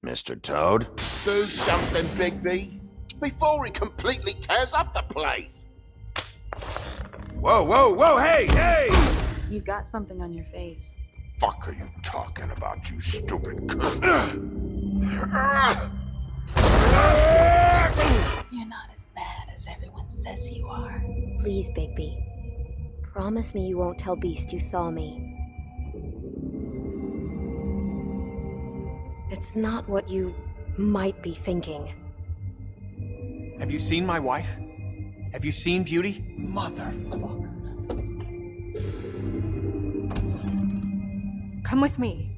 Mr. Toad? Do something, Bigby, before he completely tears up the place. Whoa, whoa, whoa, hey, hey! You've got something on your face. Fuck are you talking about, you stupid cunt? You're not as bad as everyone says you are. Please, Bigby. Promise me you won't tell Beast you saw me. It's not what you might be thinking. Have you seen my wife? Have you seen Beauty? Motherfucker. Come with me.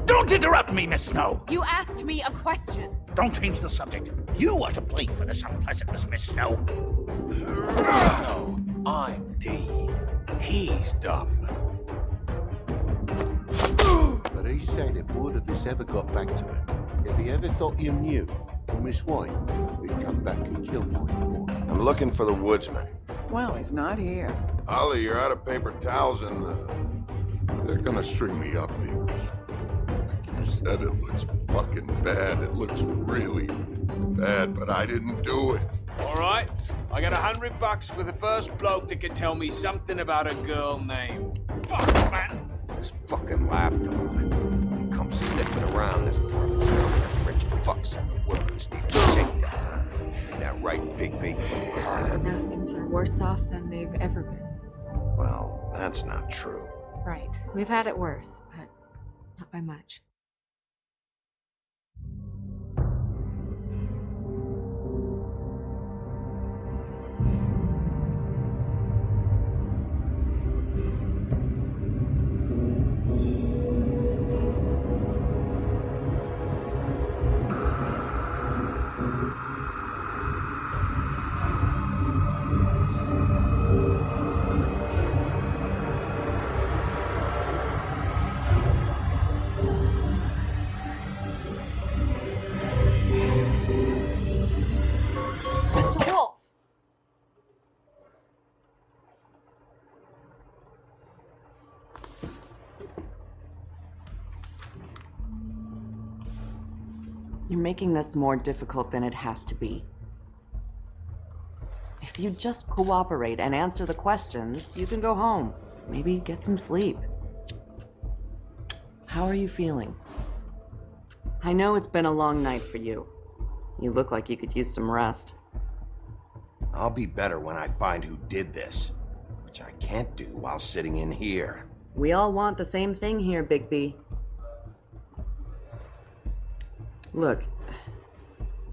Don't interrupt me, Miss Snow! You asked me a question. Don't change the subject. You are to blame for this unpleasantness, Miss Snow. No, I'm D. He's dumb. But he said if word of this ever got back to him, if he ever thought you knew, or Miss White, he'd come back and kill you for it. I'm looking for the woodsman. Well, he's not here. Ollie, you're out of paper towels and they're gonna string me up, baby. Like you said, it looks fucking bad. It looks really bad, but I didn't do it. All right, I got $100 for the first bloke that can tell me something about a girl named. Fuck, man! This fucking lapdog. He comes sniffing around this part of town. Rich fucks and the workers need to shake down. Ain't that right, Bigby? Now things are worse off than they've ever been. Well, that's not true. Right. We've had it worse, but not by much. Mr. Wolf! You're making this more difficult than it has to be. If you just cooperate and answer the questions, you can go home. Maybe get some sleep. How are you feeling? I know it's been a long night for you. You look like you could use some rest. I'll be better when I find who did this, which I can't do while sitting in here. We all want the same thing here, Bigby. Look,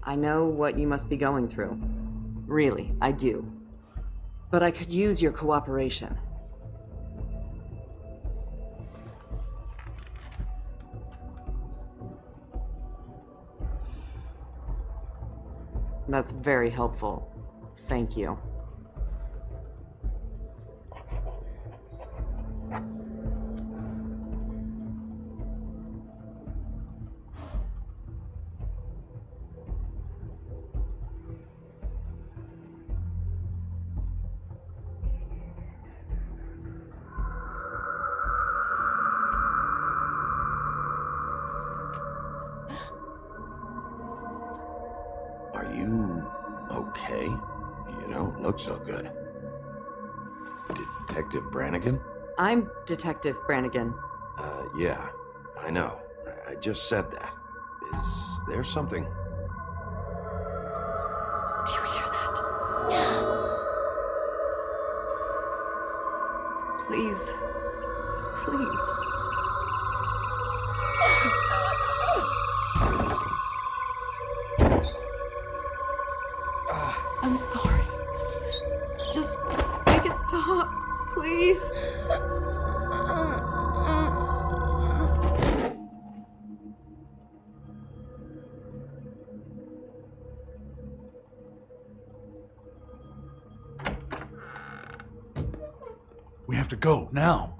I know what you must be going through. Really, I do. But I could use your cooperation. That's very helpful. Thank you. Are you okay? You don't look so good. Detective Brannigan? I'm Detective Brannigan. Yeah, I know. I just said that. Is there something? Do you hear that? Please. Please. I'm sorry. Just make it stop, please. We have to go now.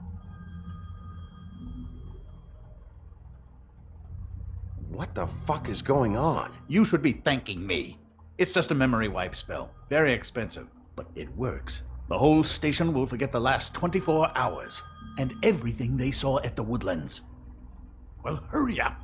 What the fuck is going on? You should be thanking me. It's just a memory wipe spell. Very expensive, but it works. The whole station will forget the last 24 hours and everything they saw at the Woodlands. Well, hurry up.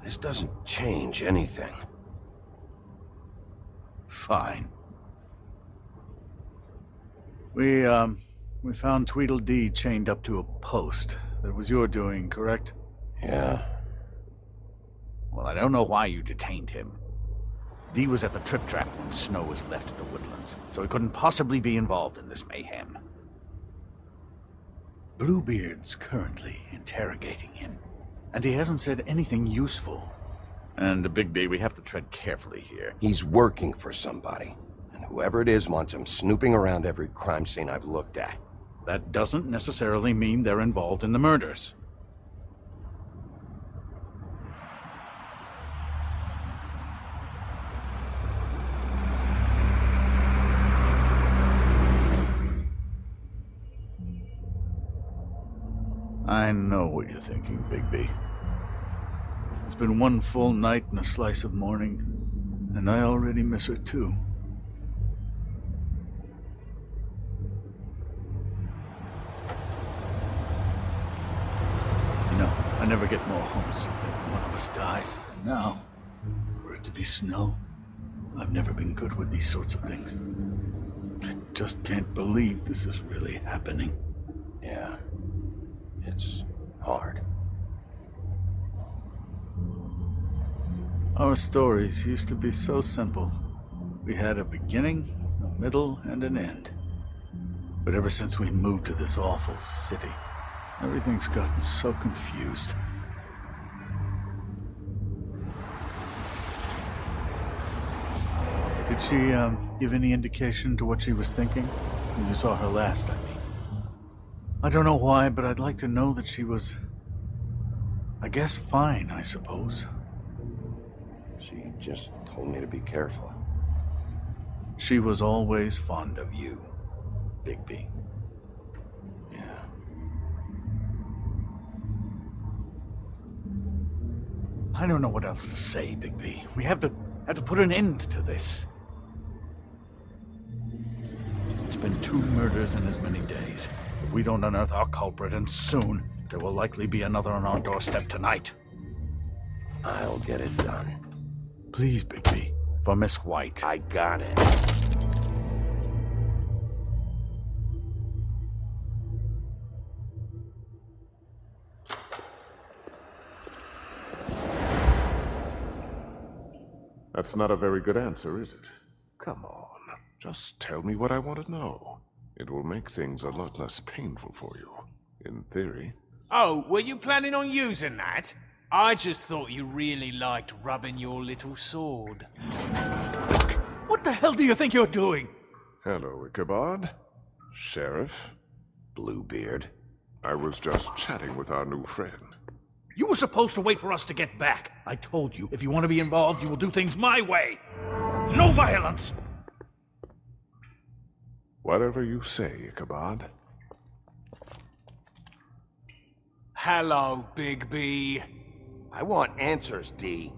This doesn't change anything. Fine. We found Tweedledee chained up to a post. That was your doing, correct? Yeah. Well, I don't know why you detained him. Dee was at the Trip Trap when Snow was left at the Woodlands, so he couldn't possibly be involved in this mayhem. Bluebeard's currently interrogating him, and he hasn't said anything useful. And, Bigby, we have to tread carefully here. He's working for somebody, and whoever it is wants him snooping around every crime scene I've looked at. That doesn't necessarily mean they're involved in the murders. I know what you're thinking, Bigby. It's been one full night and a slice of morning, and I already miss her too. You know, I never get more homesick than when one of us dies. And now, for it to be Snow, I've never been good with these sorts of things. I just can't believe this is really happening. Yeah. It's hard. Our stories used to be so simple. We had a beginning, a middle, and an end. But ever since we moved to this awful city, everything's gotten so confused. Did she, give any indication to what she was thinking? When you saw her last, I mean. I don't know why, but I'd like to know that she was, I guess, fine, I suppose. She just told me to be careful. She was always fond of you, Bigby. Yeah. I don't know what else to say, Bigby. We have to put an end to this. It's been 2 murders in as many days. If we don't unearth our culprit, and soon, there will likely be another on our doorstep tonight. I'll get it done. Please, Bigby. For Miss White. I got it. That's not a very good answer, is it? Come on. Just tell me what I want to know. It will make things a lot less painful for you, in theory. Oh, were you planning on using that? I just thought you really liked rubbing your little sword. What the hell do you think you're doing? Hello, Ichabod. Sheriff. Bluebeard. I was just chatting with our new friend. You were supposed to wait for us to get back. I told you, if you want to be involved, you will do things my way. No violence! Whatever you say, Ichabod. Hello, Bigby. I want answers, Dee.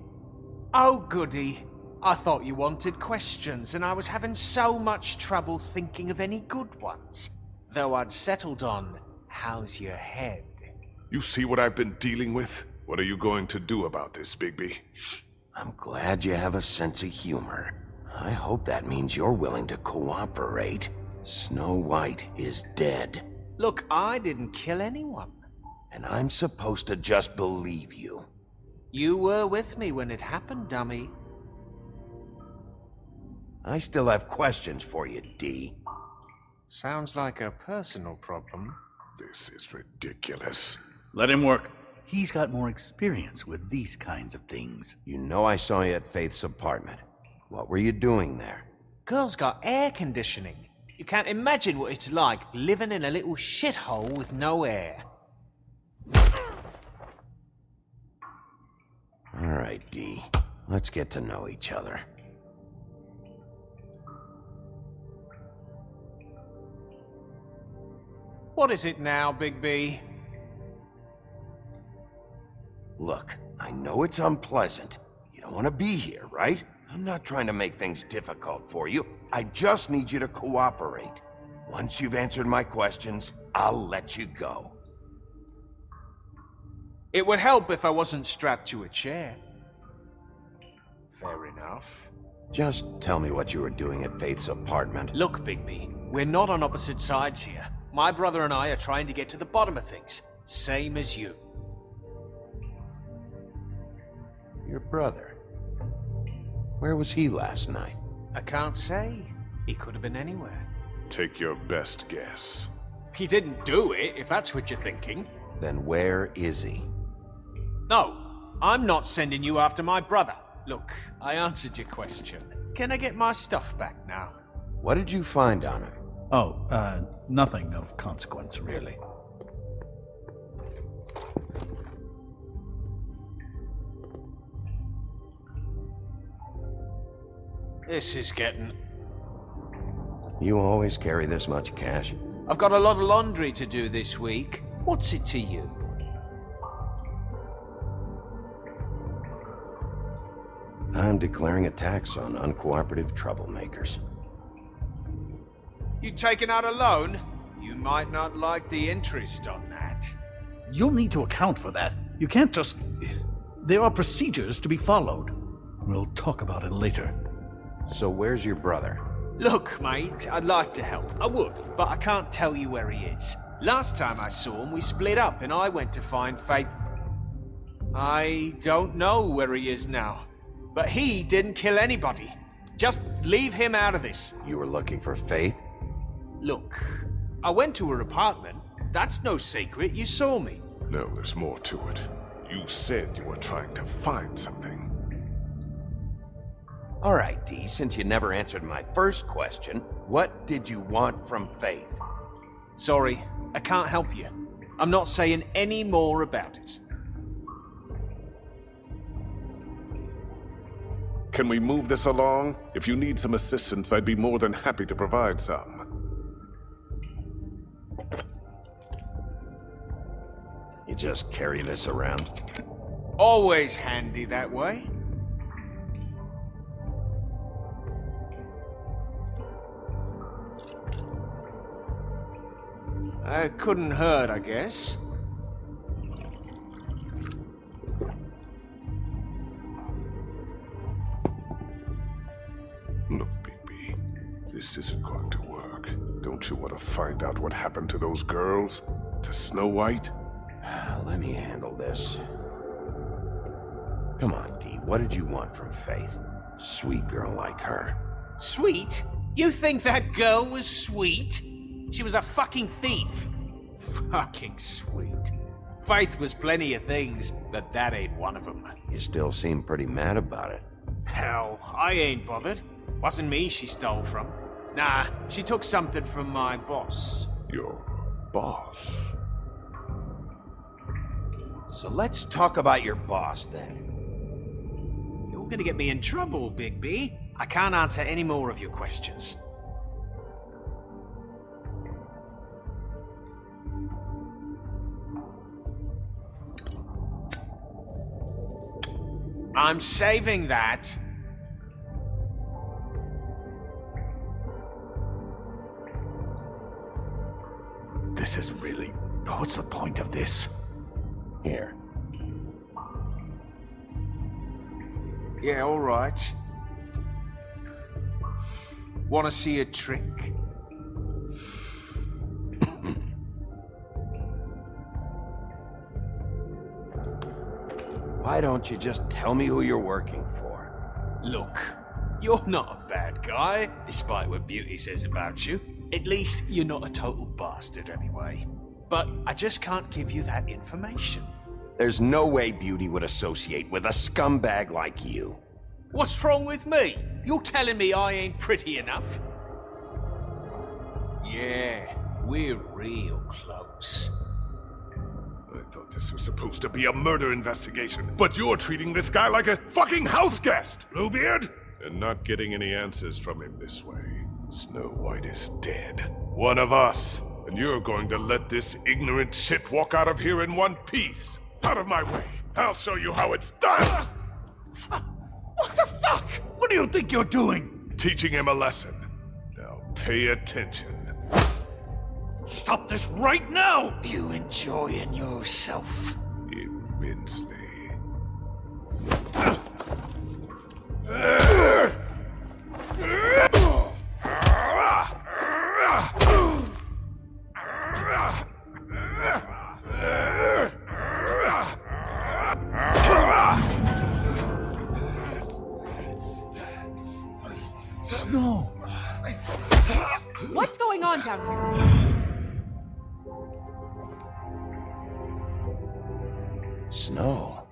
Oh, goody. I thought you wanted questions, and I was having so much trouble thinking of any good ones. Though I'd settled on, how's your head? You see what I've been dealing with? What are you going to do about this, Bigby? I'm glad you have a sense of humor. I hope that means you're willing to cooperate. Snow White is dead. Look, I didn't kill anyone. And I'm supposed to just believe you. You were with me when it happened, dummy. I still have questions for you, D. Sounds like a personal problem. This is ridiculous. Let him work. He's got more experience with these kinds of things. You know I saw you at Faith's apartment. What were you doing there? Girl's got air conditioning. You can't imagine what it's like living in a little shithole with no air. All right, D. Let's get to know each other. What is it now, Bigby? Look, I know it's unpleasant. You don't want to be here, right? I'm not trying to make things difficult for you. I just need you to cooperate. Once you've answered my questions, I'll let you go. It would help if I wasn't strapped to a chair. Fair enough. Just tell me what you were doing at Faith's apartment. Look, Bigby, we're not on opposite sides here. My brother and I are trying to get to the bottom of things. Same as you. Your brother. Where was he last night? I can't say. He could have been anywhere. Take your best guess. He didn't do it, if that's what you're thinking. Then where is he? No, I'm not sending you after my brother. Look, I answered your question. Can I get my stuff back now? What did you find on him? Oh, nothing of consequence, really. This is getting... You always carry this much cash? I've got a lot of laundry to do this week. What's it to you? I'm declaring a tax on uncooperative troublemakers. You taking out a loan? You might not like the interest on that. You'll need to account for that. You can't just... There are procedures to be followed. We'll talk about it later. So where's your brother? Look, mate, I'd like to help. I would, but I can't tell you where he is. Last time I saw him, we split up and I went to find Faith. I don't know where he is now. But he didn't kill anybody. Just leave him out of this. You were looking for Faith? Look, I went to her apartment. That's no secret. You saw me. No, there's more to it. You said you were trying to find something. All right, D, since you never answered my first question, what did you want from Faith? Sorry, I can't help you. I'm not saying any more about it. Can we move this along? If you need some assistance, I'd be more than happy to provide some. You just carry this around? Always handy that way. Couldn't hurt, I guess. Look, Bigby, this isn't going to work. Don't you want to find out what happened to those girls? To Snow White? Let me handle this. Come on, D, what did you want from Faith? Sweet girl like her. Sweet? You think that girl was sweet? She was a fucking thief. Fucking sweet. Faith was plenty of things, but that ain't one of them. You still seem pretty mad about it. Hell, I ain't bothered. Wasn't me she stole from. Nah, she took something from my boss. Your boss? So let's talk about your boss, then. You're gonna get me in trouble, Bigby. I can't answer any more of your questions. I'm saving that. This is really... What's the point of this? Here. Yeah, all right. Want to see a trick? Why don't you just tell me who you're working for? Look, you're not a bad guy, despite what Beauty says about you. At least, you're not a total bastard anyway. But I just can't give you that information. There's no way Beauty would associate with a scumbag like you. What's wrong with me? You're telling me I ain't pretty enough? Yeah, we're real close. I thought this was supposed to be a murder investigation, but you're treating this guy like a fucking house guest, Bluebeard! And not getting any answers from him this way. Snow White is dead. One of us. And you're going to let this ignorant shit walk out of here in one piece. Out of my way. I'll show you how it's done! What the fuck? What do you think you're doing? Teaching him a lesson. Now pay attention. Stop this right now! You enjoying yourself? Immensely. Snow! What's going on down here? Snow.